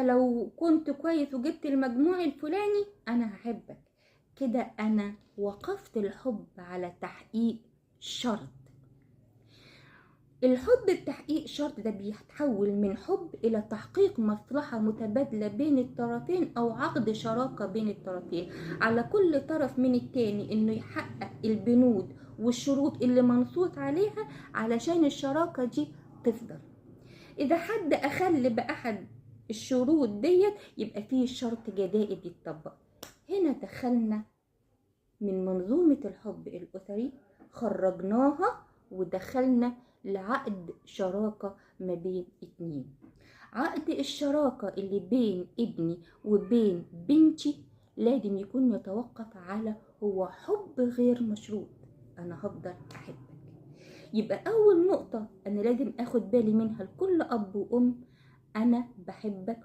لو كنت كويس وجبت المجموع الفلاني انا هحبك. كده انا وقفت الحب على تحقيق شرط. الحب بتحقيق شرط ده بيتحول من حب الى تحقيق مصلحة متبادلة بين الطرفين او عقد شراكة بين الطرفين، على كل طرف من التاني انه يحقق البنود والشروط اللي منصوص عليها علشان الشراكة دي تفضل. اذا حد اخل باحد الشروط ديت يبقى فيه شرط جزائي بيتطبق. هنا دخلنا من منظومة الحب الأسري، خرجناها ودخلنا لعقد شراكة ما بين اتنين. عقد الشراكة اللي بين ابني وبين بنتي لازم يكون يتوقف على هو حب غير مشروط، أنا هفضل أحبك. يبقى أول نقطة أنا لازم أخد بالي منها لكل أب وأم، أنا بحبك